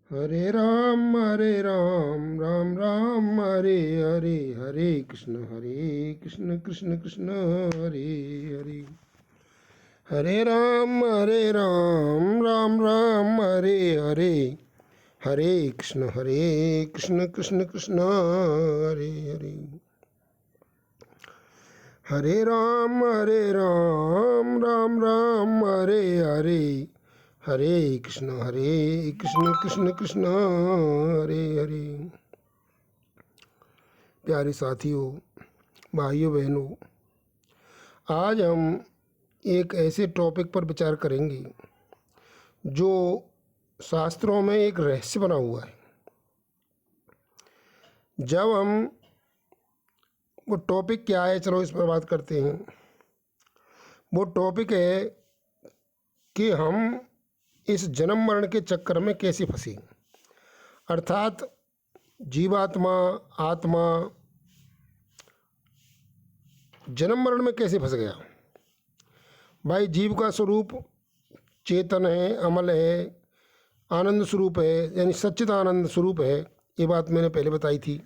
हरे राम राम राम हरे हरे, हरे कृष्ण कृष्ण कृष्ण हरे हरे। हरे राम राम राम हरे हरे, हरे कृष्ण कृष्ण कृष्ण हरे हरे। हरे राम राम राम हरे हरे, हरे कृष्ण कृष्ण कृष्ण हरे हरे। प्यारे साथियों, भाइयों बहनों, आज हम एक ऐसे टॉपिक पर विचार करेंगे जो शास्त्रों में एक रहस्य बना हुआ है। जब हम वो टॉपिक क्या है, चलो इस पर बात करते हैं। वो टॉपिक है कि हम इस जन्म मरण के चक्कर में कैसे फंसे, अर्थात जीवात्मा आत्मा जन्म मरण में कैसे फंस गया। भाई, जीव का स्वरूप चेतन है, अमल है, आनंद स्वरूप है, यानी सच्चिद आनंद स्वरूप है। ये बात मैंने पहले बताई थी।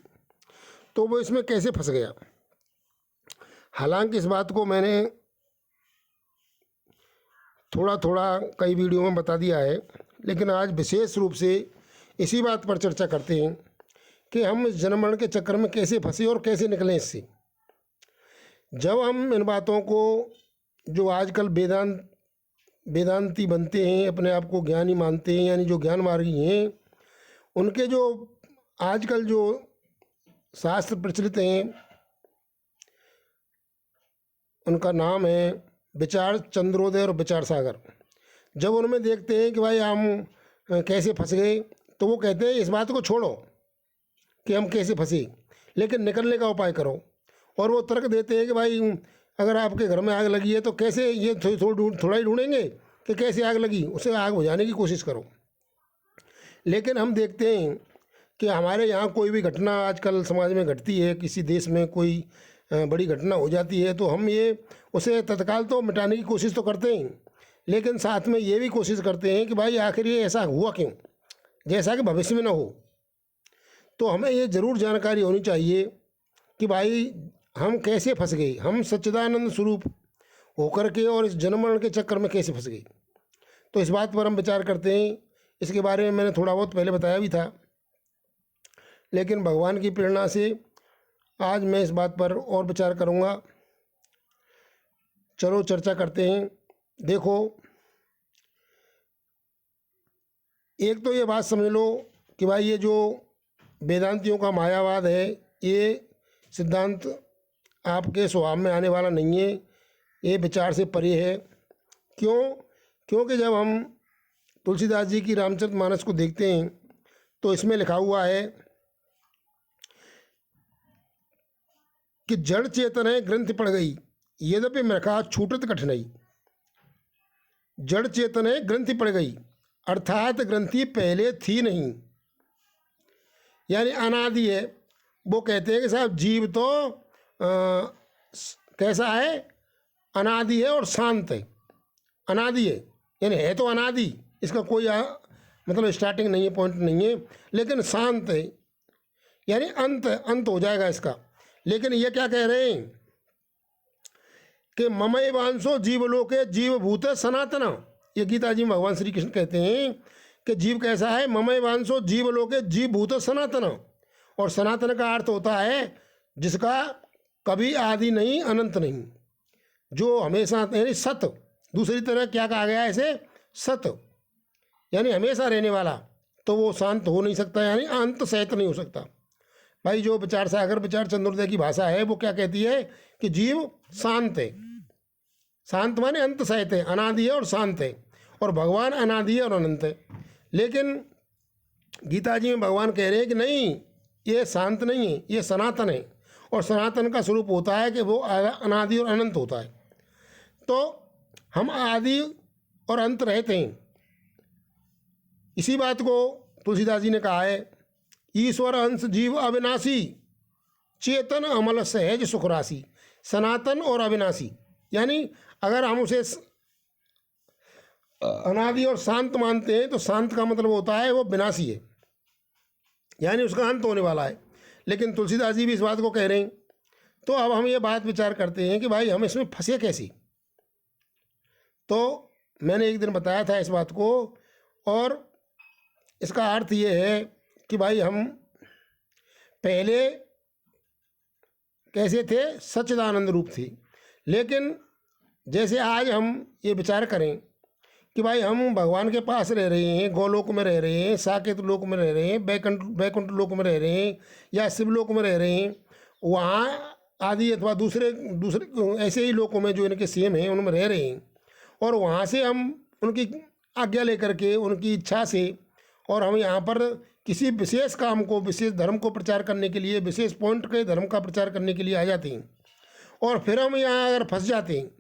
तो वो इसमें कैसे फंस गया। हालांकि इस बात को मैंने थोड़ा थोड़ा कई वीडियो में बता दिया है, लेकिन आज विशेष रूप से इसी बात पर चर्चा करते हैं कि हम इस जन्म मरण के चक्कर में कैसे फंसे और कैसे निकलें इससे। जब हम इन बातों को, जो आजकल वेदांती बनते हैं, अपने आप को ज्ञानी मानते हैं, यानी जो ज्ञान मार्गी हैं, उनके जो आजकल जो शास्त्र प्रचलित हैं, उनका नाम है विचार चंद्रोदय और विचार सागर। जब उनमें देखते हैं कि भाई हम कैसे फंस गए, तो वो कहते हैं इस बात को छोड़ो कि हम कैसे फंसे, लेकिन निकलने का उपाय करो। और वो तर्क देते हैं कि भाई अगर आपके घर में आग लगी है तो कैसे, ये थोड़ा ही ढूंढेंगे कि कैसे आग लगी, उसे आग बुझाने की कोशिश करो। लेकिन हम देखते हैं कि हमारे यहाँ कोई भी घटना आजकल समाज में घटती है, किसी देश में कोई बड़ी घटना हो जाती है, तो हम ये उसे तत्काल तो मिटाने की कोशिश तो करते हैं, लेकिन साथ में ये भी कोशिश करते हैं कि भाई आखिर ये ऐसा हुआ क्यों, जैसा कि भविष्य में ना हो। तो हमें ये ज़रूर जानकारी होनी चाहिए कि भाई हम कैसे फंस गए, हम सच्चिदानंद स्वरूप होकर के और इस जन्म मरण के चक्कर में कैसे फंस गए। तो इस बात पर हम विचार करते हैं। इसके बारे में मैंने थोड़ा बहुत पहले बताया भी था, लेकिन भगवान की प्रेरणा से आज मैं इस बात पर और विचार करूँगा। चलो चर्चा करते हैं। देखो, एक तो ये बात समझ लो कि भाई ये जो वेदांतियों का मायावाद है, ये सिद्धांत आपके स्वभाव में आने वाला नहीं है, ये विचार से परे है। क्यों? क्योंकि जब हम तुलसीदास जी की रामचरितमानस को देखते हैं तो इसमें लिखा हुआ है कि जड़ चेतन है ग्रंथि पड़ गई, यद्यपि मृखा छूटत कठिनाई। जड़ चेतन है ग्रंथि पड़ गई, अर्थात ग्रंथि पहले थी नहीं, यानी अनादि है। वो कहते हैं कि साहब जीव तो कैसा है, अनादि है और शांत है। अनादि है यानी है तो अनादि, इसका कोई मतलब स्टार्टिंग नहीं है, पॉइंट नहीं है, लेकिन शांत है यानी अंत हो जाएगा इसका। लेकिन ये क्या कह रहे हैं कि ममई वांसो जीवलोके जीवभूत सनातन। ये गीता जी में भगवान श्री कृष्ण कहते हैं कि जीव कैसा है, ममई वांसो जीवलोके जीवभूत सनातन। और सनातन का अर्थ होता है जिसका कभी आदि नहीं, अनंत नहीं, जो हमेशा, यानी सत। दूसरी तरह क्या कहा गया है इसे, सत, यानी हमेशा रहने वाला। तो वो शांत हो नहीं सकता, यानी अंत सहित नहीं हो सकता। भाई जो विचार सागर, विचार चंद्रोदय की भाषा है, वो क्या कहती है कि जीव शांत है। शांत माने अंत सहित है, अनादि है और शांत है, और भगवान अनादि है और अनंत है। लेकिन गीता जी में भगवान कह रहे हैं कि नहीं, ये शांत नहीं है, ये सनातन है। और सनातन का स्वरूप होता है कि वो अनादि और अनंत होता है। तो हम आदि और अंत रहते हैं। इसी बात को तुलसीदास जी ने कहा है, ईश्वर अंश जीव अविनाशी, चेतन अमल सहज सुख राशि। सनातन और अविनाशी, यानी अगर हम उसे अनादि और शांत मानते हैं तो शांत का मतलब होता है वो विनाशी है, यानी उसका अंत होने वाला है। लेकिन तुलसीदास जी भी इस बात को कह रहे हैं। तो अब हम ये बात विचार करते हैं कि भाई हम इसमें फंसे कैसे। तो मैंने एक दिन बताया था इस बात को, और इसका अर्थ ये है कि भाई हम पहले कैसे थे, सच्चिदानंद रूप थे। लेकिन जैसे आज हम ये विचार करें कि भाई हम भगवान के पास रह रहे हैं, गोलोक में रह रहे हैं, साकेत लोक में रह रहे हैं, बैकुंठ लोक में रह रहे हैं, या शिवलोक में रह रहे हैं, वहाँ आदि अथवा दूसरे दूसरे ऐसे ही लोकों में जो इनके सेम हैं उनमें रह रहे हैं, और वहाँ से हम उनकी आज्ञा लेकर के उनकी इच्छा से, और हम यहाँ पर किसी विशेष काम को, विशेष धर्म को प्रचार करने के लिए, विशेष पॉइंट के धर्म का प्रचार करने के लिए आ जाते हैं, और फिर हम यहाँ अगर फंस जाते हैं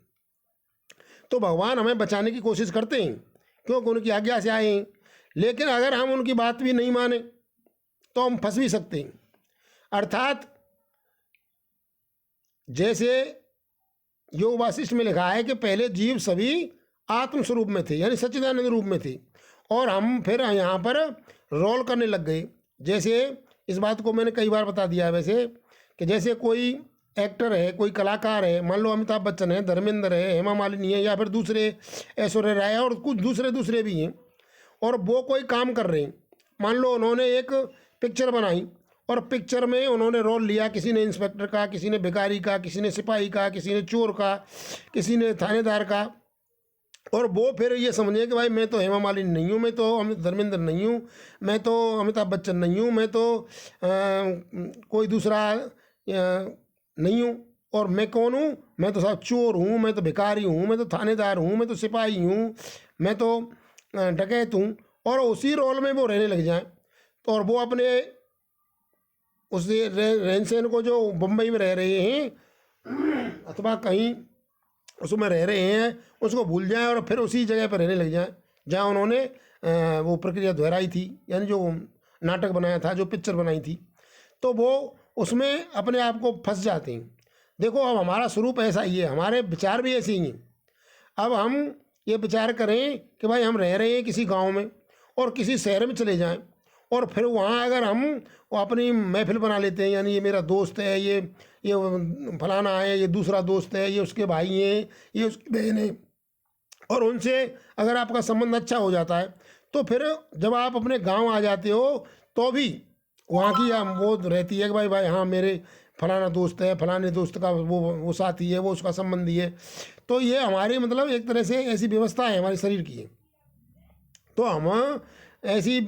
तो भगवान हमें बचाने की कोशिश करते हैं, क्योंकि उनकी आज्ञा से आए हैं। लेकिन अगर हम उनकी बात भी नहीं माने तो हम फंस भी सकते हैं। अर्थात जैसे योग वासिष्ठ में लिखा है कि पहले जीव सभी आत्मस्वरूप में थे, यानी सच्चिदानंद रूप में थे, और हम फिर यहाँ पर रोल करने लग गए। जैसे इस बात को मैंने कई बार बता दिया है वैसे, कि जैसे कोई एक्टर है, कोई कलाकार है, मान लो अमिताभ बच्चन है, धर्मेंद्र है, हेमा मालिनी है, या फिर दूसरे ऐश्वर्या राय और कुछ दूसरे भी हैं, और वो कोई काम कर रहे हैं। मान लो उन्होंने एक पिक्चर बनाई, और पिक्चर में उन्होंने रोल लिया, किसी ने इंस्पेक्टर का, किसी ने भिखारी का, किसी ने सिपाही का, किसी ने चोर का, किसी ने थानेदार का, और वो फिर ये समझे कि भाई मैं तो हेमा मालिनी नहीं हूँ, मैं तो धर्मेंद्र नहीं हूँ, मैं तो अमिताभ बच्चन नहीं हूँ, मैं तो कोई दूसरा नहीं हूँ, और मैं कौन हूँ, मैं तो साहब चोर हूँ, मैं तो भिखारी हूँ, मैं तो थानेदार हूँ, मैं तो सिपाही हूँ, मैं तो डकैत हूँ, और उसी रोल में वो रहने लग जाएं। तो और वो अपने उस रहन सहन को, जो बम्बई में रह रहे हैं अथवा कहीं उसमें रह रहे हैं, उसको भूल जाएं, और फिर उसी जगह पर रहने लग जाएं जहाँ उन्होंने वो प्रक्रिया दोहराई थी, यानी जो नाटक बनाया था, जो पिक्चर बनाई थी, तो वो उसमें अपने आप को फंस जाते हैं। देखो अब हमारा स्वरूप ऐसा ही है, हमारे विचार भी ऐसे ही हैं। अब हम ये विचार करें कि भाई हम रह रहे हैं किसी गांव में, और किसी शहर में चले जाएं, और फिर वहाँ अगर हम वो अपनी महफिल बना लेते हैं, यानी ये मेरा दोस्त है, ये फलाना है, ये दूसरा दोस्त है, ये उसके भाई हैं, ये उसकी बहन है, और उनसे अगर आपका संबंध अच्छा हो जाता है, तो फिर जब आप अपने गांव आ जाते हो तो भी वहाँ की वो रहती है कि भाई भाई हाँ मेरे फलाना दोस्त है, फलाने दोस्त का वो साथी है, वो उसका संबंधी है। तो ये हमारी मतलब एक तरह से ऐसी व्यवस्था है हमारे शरीर की है। तो हम ऐसी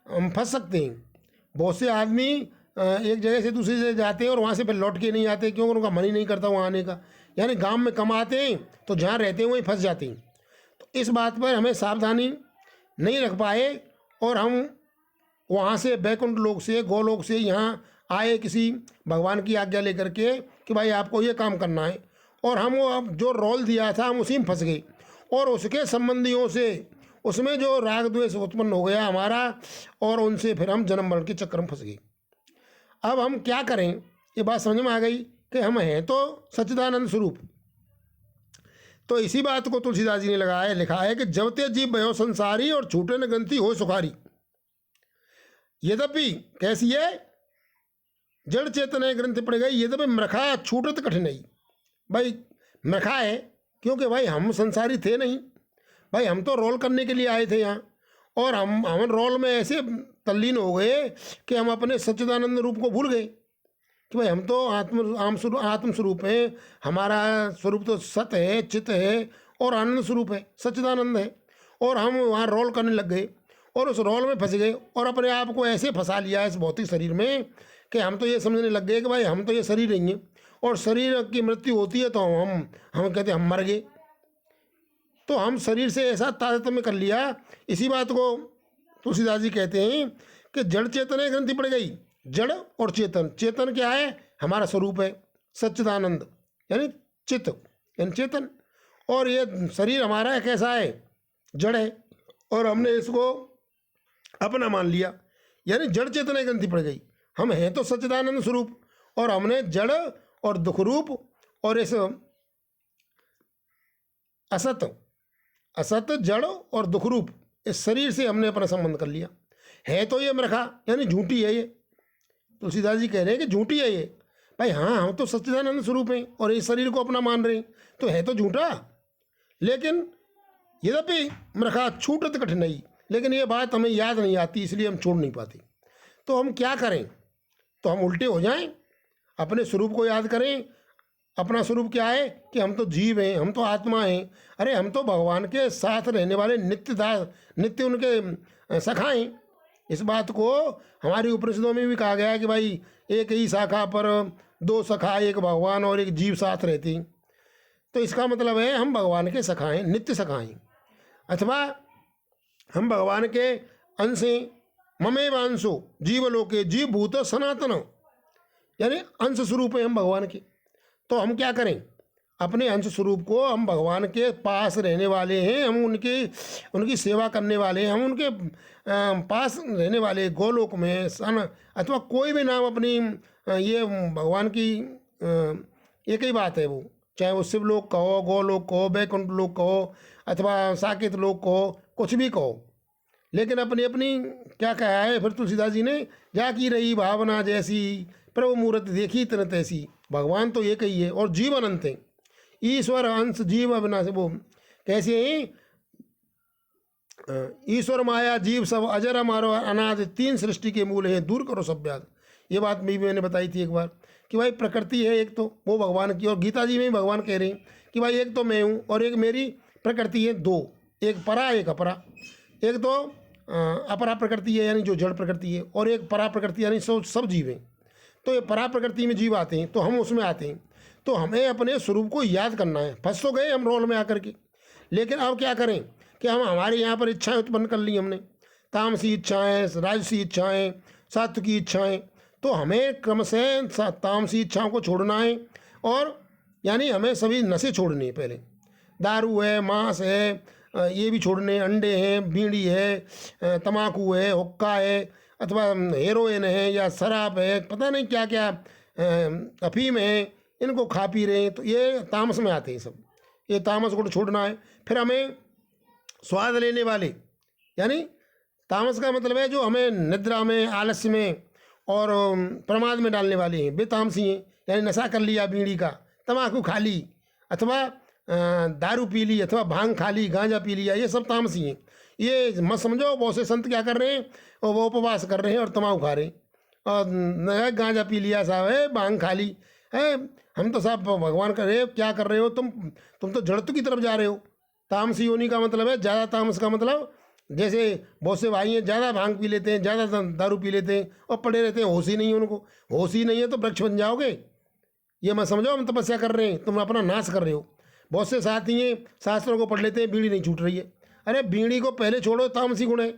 हम फंस सकते हैं। बहुत से आदमी एक जगह से दूसरी जगह जाते हैं और वहाँ से फिर लौट के नहीं आते, क्योंकि उनका मन ही नहीं करता वहाँ आने का, यानी गांव में कम आते हैं तो जहाँ रहते हैं वहीं फंस जाते हैं। तो इस बात पर हमें सावधानी नहीं रख पाए, और हम वहाँ से बैकुंठ लोक से, गोलोक से यहाँ आए किसी भगवान की आज्ञा लेकर के कि भाई आपको ये काम करना है, और हम वो अब जो रोल दिया था हम उसी में फंस गए, और उसके संबंधियों से उसमें जो राग द्वेष उत्पन्न हो गया हमारा, और उनसे फिर हम जन्म मरण के चक्कर में फंस गए। अब हम क्या करें, ये बात समझ में आ गई कि हम हैं तो सच्चिदानंद स्वरूप। तो इसी बात को तुलसीदास जी ने लिखा है कि जब ते जीव भयो संसारी और छूटे न ग्रंथि हो सुखारी। यद्यपि कैसी है, जड़ चेतन ग्रंथि पड़ गई, यद्यपि मृखा छूटत कठिनाई। भाई मृखा है क्योंकि भाई हम संसारी थे नहीं, भाई हम तो रोल करने के लिए आए थे यहाँ, और हम रोल में ऐसे तल्लीन हो गए कि हम अपने सच्चिदानंद रूप को भूल गए कि भाई हम तो आत्म स्वरूप हैं, हमारा स्वरूप तो सत है, चित्त है, और आनंद स्वरूप है, सच्चिदानंद है, और हम वहाँ रोल करने लग गए, और उस रोल में फंस गए, और अपने आप को ऐसे फंसा लिया इस भौतिक शरीर में कि हम तो ये समझने लग गए कि भाई हम तो ये शरीर नहीं है, और शरीर की मृत्यु होती है तो हम कहते हम मर गए। तो हम शरीर से ऐसा तारतम्य कर लिया। इसी बात को तुलसीदास जी कहते हैं कि जड़ चेतन ग्रंथि पड़ गई। जड़ और चेतन, चेतन क्या है, हमारा स्वरूप है सच्चिदानंद, यानी चित्त यानी चेतन, और ये शरीर हमारा कैसा है, जड़ है, और हमने इसको अपना मान लिया, यानी जड़ चेतन ग्रंथि पड़ गई। हम हैं तो सच्चिदानंद स्वरूप, और हमने जड़ और दुख रूप और इस असत जड़ और दुख रूप इस शरीर से हमने अपना संबंध कर लिया। है तो ये मृखा यानी झूठी है ये। तुलसीदास जी कह रहे हैं कि झूठी है ये। भाई हाँ, हम तो सच्चिदानंद स्वरूप हैं और इस शरीर को अपना मान रहे हैं, तो है तो झूठा। लेकिन यद्यपि मृखा छूटत कठिनाई, लेकिन ये बात हमें याद नहीं आती, इसलिए हम छोड़ नहीं पाते। तो हम क्या करें? तो हम उल्टे हो जाएं, अपने स्वरूप को याद करें। अपना स्वरूप क्या है कि हम तो जीव हैं, हम तो आत्मा हैं। अरे हम तो भगवान के साथ रहने वाले नित्य दास, नित्य उनके सखा हैं। इस बात को हमारी उपनिषदों में भी कहा गया है कि भाई एक ही शाखा पर दो सखा, एक भगवान और एक जीव साथ रहते हैं। तो इसका मतलब है हम भगवान के सखा हैं, नित्य सखा हैं, अथवा हम भगवान के अंश हैं। ममेव अंशो जीवलोके जीव भूत सनातन, यानी अंश स्वरूप है हम भगवान के। तो हम क्या करें? अपने अंश स्वरूप को, हम भगवान के पास रहने वाले हैं, हम उनकी सेवा करने वाले हैं, हम उनके पास रहने वाले, गोलोक में सन अथवा कोई भी नाम अपनी ये भगवान की एक ही बात है वो, चाहे वो शिवलोक कहो, गोलोक कहो, बैकुंठ लोक कहो, अथवा साकेत लोक कहो, कुछ भी कहो। लेकिन अपनी अपनी क्या कहा है फिर तुलसीदास जी ने, जा की रही भावना जैसी प्रभु मूर्त देखी तन तैसी। भगवान तो एक ही है और जीव अनंत है। ईश्वर अंश जीव अविनाशी, वो कैसे हैं? ईश्वर माया जीव सब अजर अमर अनाद, तीन सृष्टि के मूल हैं, दूर करो सब व्याध। ये बात भी मैंने बताई थी एक बार कि भाई प्रकृति है एक तो वो भगवान की, और गीता जी में भी भगवान कह रहे हैं कि भाई एक तो मैं हूँ और एक मेरी प्रकृति है, दो, एक परा एक अपरा। एक तो अपरा प्रकृति है यानी जो जड़ प्रकृति है, और एक परा प्रकृति यानी सब जीव हैं। तो ये परा प्रकृति में जीव आते हैं, तो हम उसमें आते हैं। तो हमें अपने स्वरूप को याद करना है। फंस तो गए हम रोल में आकर के, लेकिन अब क्या करें कि हम हमारे यहाँ पर इच्छाएं उत्पन्न कर ली हमने, तामसी इच्छाएं, राजसी इच्छाएं, सात्विकी इच्छाएं। तो हमें क्रम से तामसी इच्छाओं को छोड़ना है, और यानी हमें सभी नशे छोड़ने हैं। पहले दारू है, मांस है, ये भी छोड़ने, अंडे हैं, बीड़ी है, तम्बाकू है, हुक्का है, अथवा हेरोइन है या शराब है, पता नहीं क्या क्या, अफीम है, इनको खा पी रहे हैं। तो ये तामस में आते हैं सब। ये तामस को छोड़ना है। फिर हमें स्वाद लेने वाले, यानी तामस का मतलब है जो हमें निद्रा में, आलस्य में और प्रमाद में डालने वाले हैं, वे तामसी हैं। यानी नशा कर लिया बीड़ी का, तम्बाकू खा ली, अथवा दारू पी ली, अथवा भांग खा ली, गांजा पी लिया, ये सब तामसी हैं। ये मत समझो बहुत से संत क्या कर रहे हैं, और वो उपवास कर रहे हैं और तम्बाकू खा रहे हैं, और गांजा पी लिया साहब है, भांग खा ली है। हम तो साहब भगवान कर रहे हो, क्या कर रहे हो तुम तो जड़त्व की तरफ जा रहे हो। तामसी होने का मतलब है ज़्यादा, तामस का मतलब जैसे बहुत से भाई हैं ज़्यादा भांग पी लेते हैं, ज़्यादा दारू पी लेते हैं और पड़े रहते हैं, होश ही नहीं है उनको। होश ही नहीं है तो वृक्ष बन जाओगे। ये मत समझो हम तपस्या कर रहे हैं, तुम अपना नाश कर रहे हो। बहुत से साथी हैं शास्त्रों को पढ़ लेते हैं, बीड़ी नहीं छूट रही है। अरे बीड़ी को पहले छोड़ो, तामसी गुण है।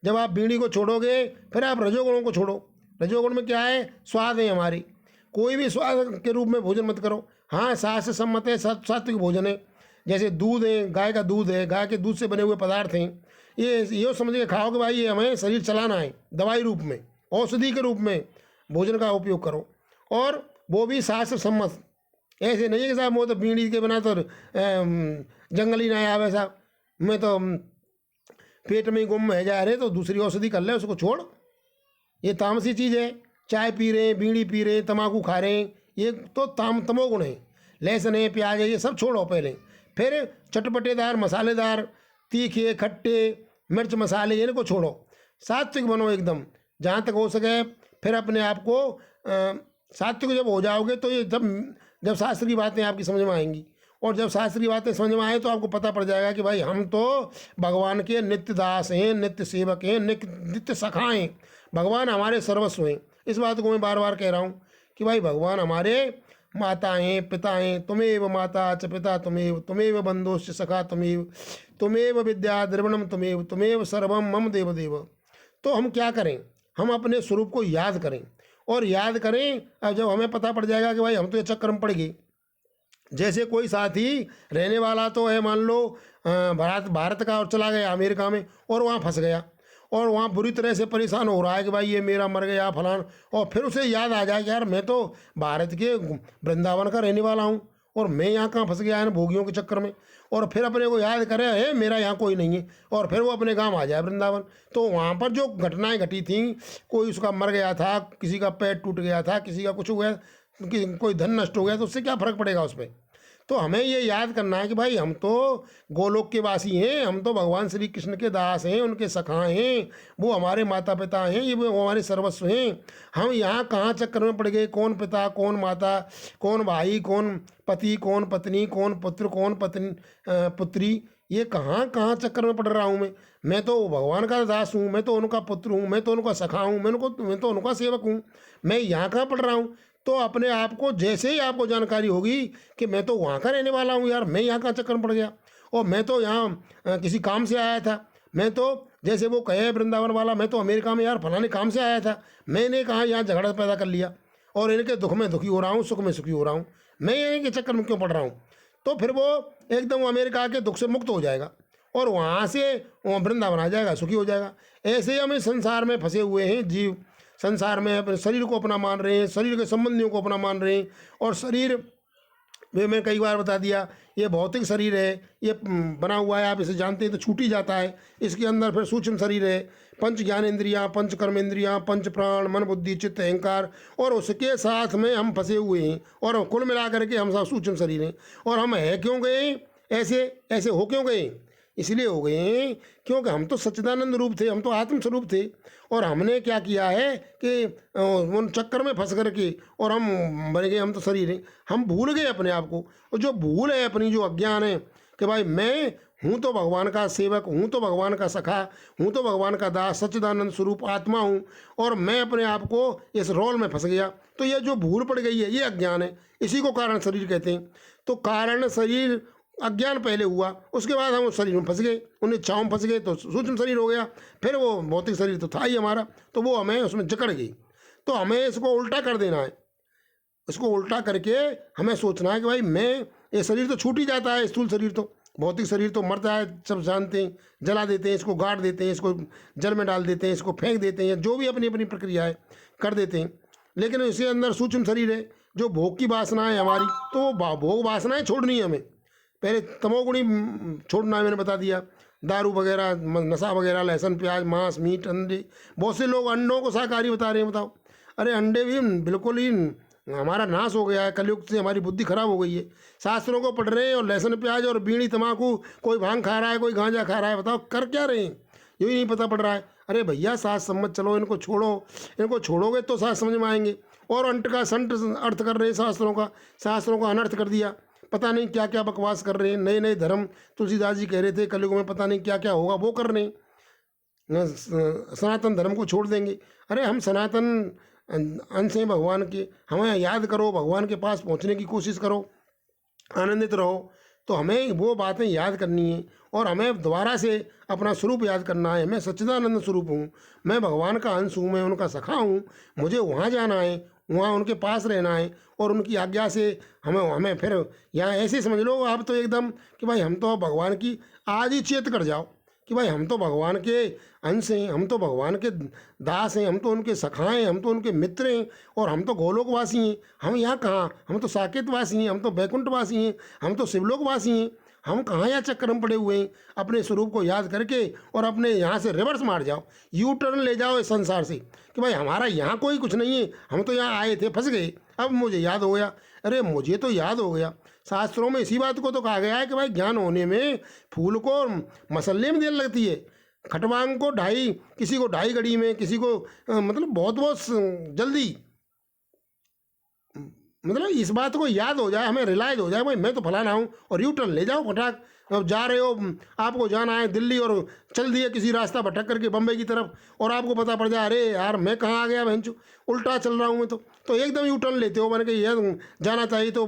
जब आप बीड़ी को छोड़ोगे फिर आप रजोगुणों को छोड़ो। रजोगुण में क्या है? स्वाद है हमारी। कोई भी स्वाद के रूप में भोजन मत करो। हाँ, शास्त्र सम्मत है, सात्विक भोजन है। जैसे दूध है, गाय का दूध है, गाय के दूध से बने हुए पदार्थ हैं, ये समझ के खाओ कि भाई ये हमें शरीर चलाना है, दवाई रूप में, औषधि के रूप में भोजन का उपयोग करो। और वो भी शास्त्र सम्मत। ऐसे नहीं है कि साहब वो तो बीड़ी के बिना तो जंगल ही ना आवे साहब, मैं तो पेट में ही गुम है जा रहे, तो दूसरी औषधि कर ले, उसको छोड़। ये तामसी चीज़ है। चाय पी रहे हैं, बीड़ी पी रहे हैं, तम्बाकू खा रहे हैं, ये तो तमोगुण है। लहसुन है, प्याज है, ये सब छोड़ो पहले। फिर चटपटेदार, मसालेदार, तीखे, खट्टे, मिर्च मसाले, इनको छोड़ो। सात्विक बनो एकदम जहाँ तक हो सके। फिर अपने आप को सात्विक जब हो जाओगे तो ये जब शास्त्र की बातें आपकी समझ में आएंगी, और जब शास्त्र की बातें समझ में आए तो आपको पता पड़ जाएगा कि भाई हम तो भगवान के नित्य दास हैं, नित्य सेवक हैं, नित्य सखा हैं। भगवान हमारे सर्वस्व हैं। इस बात को मैं बार बार कह रहा हूँ कि भाई भगवान हमारे माता हैं, पिता हैं। तुमेव माता च पिता तुमेव, तुमेव बंधुश्च सखा तुमेव, तुमेव विद्या द्रविणम तुमेव, तुमेव सर्वम मम देव देव। तो हम क्या करें? हम अपने स्वरूप को याद करें, और याद करें। अब जब हमें पता पड़ जाएगा कि भाई हम तो ये चक्कर में पड़ गए। जैसे कोई साथी रहने वाला तो है, मान लो भारत का, और चला गया अमेरिका में और वहाँ फंस गया, और वहाँ बुरी तरह से परेशान हो रहा है कि भाई ये मेरा मर गया फलान। और फिर उसे याद आ जाए कि यार मैं तो भारत के वृंदावन का रहने वाला हूँ, और मैं यहाँ कहाँ फंस गया है ना भोगियों के चक्कर में, और फिर अपने को याद करे है मेरा यहाँ कोई नहीं है, और फिर वो अपने गांव आ जाए वृंदावन। तो वहाँ पर जो घटनाएं घटी थी, कोई उसका मर गया था, किसी का पैर टूट गया था, किसी का कुछ हो गया, कोई धन नष्ट हो गया, तो उससे क्या फर्क पड़ेगा उस पर। तो हमें ये याद करना है कि भाई हम तो गोलोक के वासी हैं, हम तो भगवान श्री कृष्ण के दास हैं, उनके सखा हैं, वो हमारे माता पिता हैं, ये वो हमारे सर्वस्व हैं। हम यहाँ कहाँ चक्कर में पड़ गए, कौन पिता कौन माता, कौन भाई कौन पति, कौन पत्नी, कौन पुत्र, कौन पत्नी पुत्री, ये कहाँ कहाँ चक्कर में पड़ रहा हूँ मैं तो भगवान का दास हूँ, मैं तो उनका पुत्र हूँ, मैं तो उनका सखा हूँ, मैं तो उनका सेवक हूँ, मैं यहाँ कहाँ पड़ रहा हूँ। तो अपने आप को जैसे ही आपको जानकारी होगी कि मैं तो वहाँ का रहने वाला हूँ यार, मैं यहाँ कहाँ चक्कर में पड़ गया, और मैं तो यहाँ किसी काम से आया था, मैं तो जैसे वो कहे वृंदावन वाला, मैं तो अमेरिका में यार फलाने काम से आया था, मैंने कहा यहाँ झगड़ा पैदा कर लिया और इनके दुख में दुखी हो रहा हूँ, सुख में सुखी हो रहा हूँ, मैं इनके चक्कर में क्यों पड़ रहा हूँ। तो फिर वो एकदम अमेरिका के दुख से मुक्त हो जाएगा और वहाँ से वृंदावन आ जाएगा, सुखी हो जाएगा। ऐसे ही हम इस संसार में फंसे हुए हैं जीव, संसार में अपने शरीर को अपना मान रहे हैं, शरीर के संबंधियों को अपना मान रहे हैं, और शरीर वे मैं कई बार बता दिया ये भौतिक शरीर है, ये बना हुआ है, आप इसे जानते हैं तो छूट ही जाता है। इसके अंदर फिर सूक्ष्म शरीर है, पंच ज्ञानेंद्रियाँ, पंच कर्मेंद्रियाँ, पंच प्राण, मन बुद्धि चित्त अहंकार, और उसके साथ में हम फंसे हुए हैं, और कुल मिलाकर के हम सब सूक्ष्म शरीर हैं। और हम है क्यों गए ऐसे, ऐसे हो क्यों गए, इसलिए हो गए हैं क्योंकि हम तो सच्चिदानंद रूप थे, हम तो आत्म स्वरूप थे, और हमने क्या किया है कि उन चक्कर में फंस करके और हम बन गए, हम तो शरीर हैं, हम भूल गए अपने आप को। और जो भूल है अपनी, जो अज्ञान है कि भाई मैं हूँ तो भगवान का सेवक, हूँ तो भगवान का सखा, हूँ तो भगवान का दास, सच्चिदानंद स्वरूप आत्मा हूँ, और मैं अपने आप को इस रोल में फंस गया। तो ये जो भूल पड़ गई है ये अज्ञान है, इसी को कारण शरीर कहते हैं। तो कारण शरीर अज्ञान पहले हुआ, उसके बाद हम उस शरीर में फंस गए, उन इच्छाओं में फंस गए, तो सूक्ष्म शरीर हो गया, फिर वो भौतिक शरीर तो था ही हमारा, तो वो हमें उसमें जकड़ गई। तो हमें इसको उल्टा कर देना है, इसको उल्टा करके हमें सोचना है कि भाई मैं, ये शरीर तो छूट ही जाता है, स्थूल शरीर तो, भौतिक शरीर तो मरता है, सब जानते हैं, जला देते हैं, इसको गाड़ देते हैं, इसको जल में डाल देते हैं, इसको फेंक देते हैं, जो भी अपनी अपनी प्रक्रिया है कर देते हैं। लेकिन इसके अंदर सूक्ष्म शरीर है, जो भोग की वासना है हमारी, तो वो भोग वासनाएँ छोड़नी है हमें। पहले तमोगुणी छोड़ना है, मैंने बता दिया, दारू वगैरह, नशा वगैरह, लहसुन प्याज, मांस मीट, अंडे, बहुत से लोग अंडों को शाकाहारी बता रहे हैं, बताओ। अरे अंडे भी बिल्कुल ही हमारा नाश हो गया है, कलयुग से हमारी बुद्धि खराब हो गई है, शास्त्रों को पढ़ रहे हैं और लहसुन प्याज और बीड़ी तम्बाकू, कोई भांग खा रहा है, कोई गांजा खा रहा है, बताओ कर क्या रहे हैं, यही नहीं पता पड़ रहा है। अरे भैया सास समझ चलो, इनको छोड़ो, इनको छोड़ोगे तो सास समझ में आएंगे। और अंट का संट अर्थ कर रहे हैं शास्त्रों का, शास्त्रों का अनर्थ कर दिया, पता नहीं क्या क्या बकवास कर रहे हैं, नए नए धर्म, तुलसीदास जी कह रहे थे कलयुग में पता नहीं क्या क्या होगा, वो कर रहे हैं, सनातन धर्म को छोड़ देंगे। अरे हम सनातन अंश हैं भगवान के, हमें याद करो, भगवान के पास पहुंचने की कोशिश करो, आनंदित रहो। तो हमें वो बातें याद करनी है और हमें दोबारा से अपना स्वरूप याद करना है। मैं सच्चिदानंद स्वरूप हूँ, मैं भगवान का अंश हूँ, मैं उनका सखा हूँ, मुझे वहाँ जाना है, वहाँ उनके पास रहना है, और उनकी आज्ञा से हमें फिर यहाँ ऐसे समझ लो आप तो एकदम कि भाई हम तो भगवान की, आज ही चेत कर जाओ कि भाई हम तो भगवान के अंश हैं, हम तो भगवान के दास हैं, हम तो उनके सखा हैं, हम तो उनके मित्र हैं, और हम तो गोलोकवासी हैं। हम यहाँ कहाँ, हम तो साकेतवासी हैं, हम तो बैकुंठवासी हैं, हम तो शिवलोकवासी हैं। हम कहाँ यहाँ चक्कर में पड़े हुए हैं। अपने स्वरूप को याद करके और अपने यहाँ से रिवर्स मार जाओ, यू टर्न ले जाओ इस संसार से कि भाई हमारा यहाँ कोई कुछ नहीं है, हम तो यहाँ आए थे, फंस गए, अब मुझे याद हो गया। अरे मुझे तो याद हो गया, शास्त्रों में इसी बात को तो कहा गया है कि भाई ज्ञान होने में फूल को मसलने में देर लगती है, खटवांग को किसी को 2.5 घड़ी में, किसी को मतलब बहुत जल्दी, मतलब इस बात को याद हो जाए, हमें रिलाइज हो जाए भाई मैं तो फलाना हूँ, और यू टर्न ले जाओ फटाक। अब जा रहे हो, आपको जाना है दिल्ली और चल दिए किसी रास्ता भटक करके बम्बई की तरफ, और आपको पता पड़ जाए अरे यार मैं कहाँ आ गया भैंचो, उल्टा चल रहा हूँ मैं, तो एकदम यू टर्न लेते हो, मैंने कि यह जाना चाहिए तो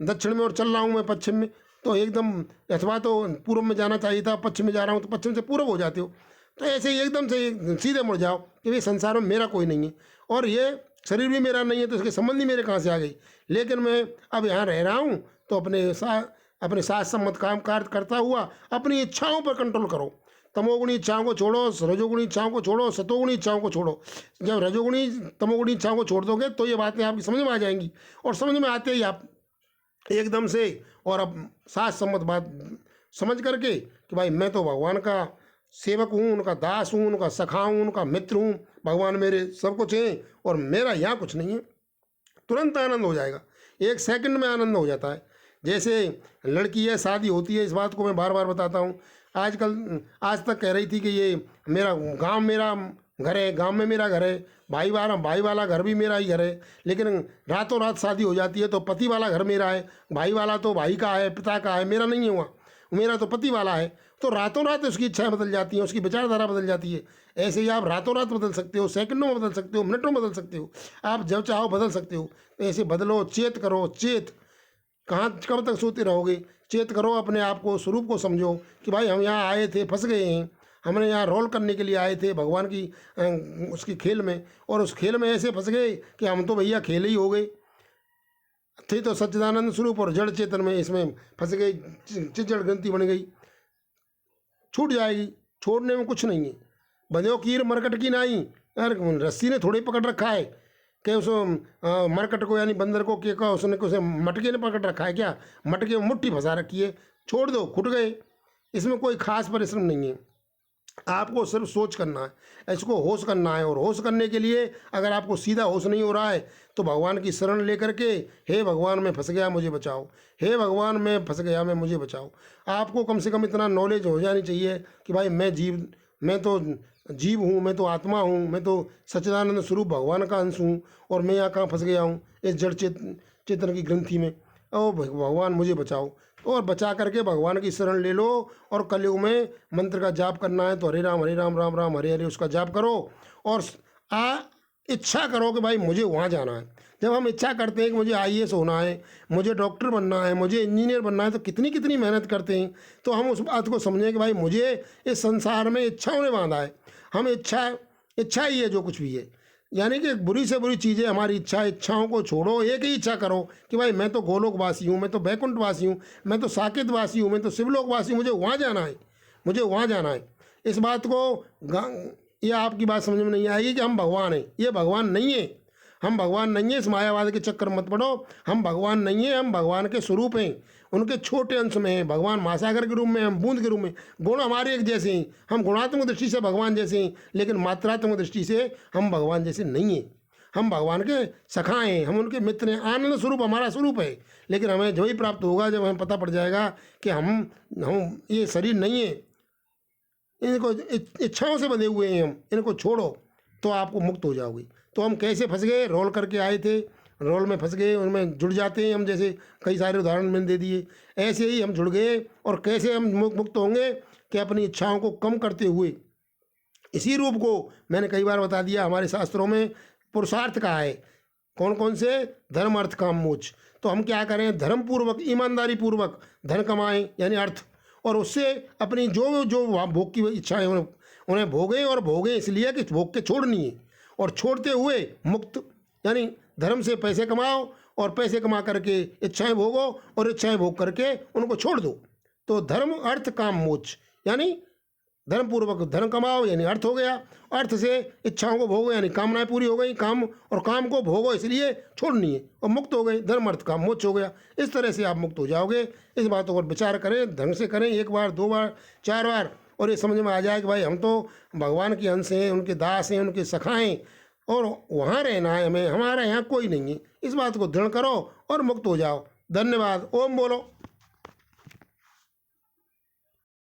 दक्षिण में और चल रहा हूँ मैं पश्चिम में, तो एकदम, अथवा तो पूर्व में जाना चाहिए था, पश्चिम में जा रहा हूँ तो पश्चिम से पूर्व हो जाते हो। तो ऐसे ही एकदम से सीधे मुड़ जाओ कि भाई संसार में मेरा कोई नहीं है, और ये शरीर भी मेरा नहीं है, तो इसके संबंधी मेरे कहाँ से आ गई। लेकिन मैं अब यहाँ रह रहा हूँ तो अपने साथ सम्मत काम कार्य करता हुआ अपनी इच्छाओं पर कंट्रोल करो। तमोगुणी इच्छाओं को छोड़ो, रजोगुणी इच्छाओं को छोड़ो, सतोगुणी इच्छाओं को छोड़ो। जब रजोगुणी तमोगुणी इच्छाओं को छोड़ दोगे तो ये बातें आपकी समझ में आ जाएंगी, और समझ में आते ही आप एकदम से, और अब सात सम्मत बात समझ करके कि भाई मैं तो भगवान का सेवक हूँ, उनका दास हूँ, उनका सखा हूँ, उनका मित्र हूँ, भगवान मेरे सब कुछ हैं और मेरा यहाँ कुछ नहीं है, तुरंत आनंद हो जाएगा। एक सेकंड में आनंद हो जाता है। जैसे लड़की है, शादी होती है, इस बात को मैं बार बार बताता हूँ। आजकल आज तक कह रही थी कि ये मेरा गांव, मेरा घर है, गांव में मेरा घर है, भाई वाला घर भी मेरा ही घर है, लेकिन रातों रात शादी हो जाती है तो पति वाला घर मेरा है, भाई वाला तो भाई का है, पिता का है, मेरा नहीं हुआ, मेरा तो पति वाला है। तो रातों रात उसकी इच्छाएं बदल जाती हैं, उसकी विचारधारा बदल जाती है। ऐसे ही आप रातों रात बदल सकते हो, सेकंडों में बदल सकते हो, मिनटों में बदल सकते हो, आप जब चाहो बदल सकते हो। तो ऐसे बदलो, चेत करो, चेत। कहाँ कब तक सोते रहोगे? चेत करो, अपने आप को, स्वरूप को समझो कि भाई हम यहाँ आए थे, फंस गए हैं, हमने यहाँ रोल करने के लिए आए थे भगवान की उसकी खेल में, और उस खेल में ऐसे फंस गए कि हम तो भैया खेल ही हो गए थे, तो सच्चिदानंद स्वरूप और जड़ चेतन में इसमें फंस गए, जड़ ग्रंथि बन गई, छूट जाएगी, छोड़ने में कुछ नहीं है। बंध्यो कीर मरकट की नाई, यार रस्सी ने थोड़ी पकड़ रखा है कि उस मरकट को, यानी बंदर को, के का उसने उसे मटके ने पकड़ रखा है क्या? मटके में मुट्ठी फंसा रखी है, छोड़ दो, खुट गए। इसमें कोई खास परिश्रम नहीं है, आपको सिर्फ सोच करना है, इसको होश करना है। और होश करने के लिए अगर आपको सीधा होश नहीं हो रहा है तो भगवान की शरण लेकर के, हे भगवान मैं फंस गया मुझे बचाओ, हे भगवान मैं फंस गया मैं मुझे बचाओ। आपको कम से कम इतना नॉलेज हो जानी चाहिए कि भाई मैं तो जीव हूँ, मैं तो आत्मा हूँ, मैं तो सच्चिदानंद स्वरूप भगवान का अंश हूँ, और मैं यहाँ कहाँ फंस गया हूँ, इस जड़ चेतन की ग्रंथि में। ओ भगवान मुझे बचाओ। और बचा करके भगवान की शरण ले लो। और कलयुग में मंत्र का जाप करना है तो हरे राम राम राम हरे हरे उसका जाप करो, और इच्छा करो कि भाई मुझे वहाँ जाना है। जब हम इच्छा करते हैं कि मुझे आईएएस होना है, मुझे डॉक्टर बनना है, मुझे इंजीनियर बनना है, तो कितनी कितनी मेहनत करते हैं। तो हम उस बात को समझें कि भाई मुझे इस संसार में इच्छाओं ने बांधा है। हम इच्छा ही है जो कुछ भी है, यानी कि बुरी से बुरी चीज़ें हमारी इच्छाओं को छोड़ो, एक ही इच्छा करो कि भाई मैं तो गोलोकवासी हूँ, मैं तो बैकुंठवासी हूँ, मैं तो साकेतवासी हूँ, मैं तो शिवलोकवासी हूँ, मुझे वहाँ जाना है, मुझे वहाँ जाना है। इस बात को ये आपकी बात समझ में नहीं आएगी कि हम भगवान हैं, ये भगवान नहीं है, हम भगवान नहीं है। इस मायावाद के चक्कर मत पड़ो, हम भगवान नहीं है, हम भगवान के स्वरूप हैं, उनके छोटे अंश में हैं। भगवान महासागर के रूप में, हम बूंद के रूप में, गुण हमारे एक जैसे हैं, हम गुणात्मक दृष्टि से भगवान जैसे हैं, लेकिन मात्रात्मक दृष्टि से हम भगवान जैसे नहीं हैं। हम भगवान के सखाए हैं, हम उनके मित्र हैं, आनंद स्वरूप हमारा स्वरूप है। लेकिन हमें जो ही प्राप्त होगा जब हमें पता पड़ जाएगा कि हम ये शरीर नहीं है, इनको इच्छाओं से बंधे हुए हैं, हम इनको छोड़ो तो आपको मुक्त हो जाओगे। तो हम कैसे फंस गए? रोल करके आए थे, रोल में फंस गए, उनमें जुड़ जाते हैं हम, जैसे कई सारे उदाहरण मैंने दे दिए। ऐसे ही हम जुड़ गए। और कैसे हम मुक्त होंगे? कि अपनी इच्छाओं को कम करते हुए, इसी रूप को मैंने कई बार बता दिया, हमारे शास्त्रों में पुरुषार्थ कहा है, कौन कौन से? धर्म अर्थ काम मोक्ष। तो हम क्या करें? धर्म पूर्वक, ईमानदारी पूर्वक धन कमाएं, यानी अर्थ, और उससे अपनी जो जो भोग की इच्छाएं उन्हें भोगें, और भोगें इसलिए कि भोग के छोड़नी है, और छोड़ते हुए मुक्त, यानी धर्म से पैसे कमाओ और पैसे कमा करके इच्छाएं भोगो, और इच्छाएं भोग करके उनको छोड़ दो। तो धर्म अर्थ काम मोक्ष, यानी धर्म पूर्वक धन कमाओ यानी अर्थ हो गया, अर्थ से इच्छाओं को भोगो यानी कामनाएं पूरी हो गई, काम और काम को भोगो इसलिए छोड़नी है, और मुक्त हो गए, धर्म अर्थ काम मोक्ष हो गया। इस तरह से आप मुक्त हो जाओगे। इस बातों पर विचार करें, ढंग से करें, एक बार, दो बार, चार बार, और ये समझ में आ जाए कि भाई हम तो भगवान के अंश हैं, उनके दास हैं, उनके सखाएँ, और वहाँ रहना है हमें, हमारा यहाँ कोई नहीं है। इस बात को दृढ़ करो और मुक्त हो जाओ। धन्यवाद। ओम बोलो।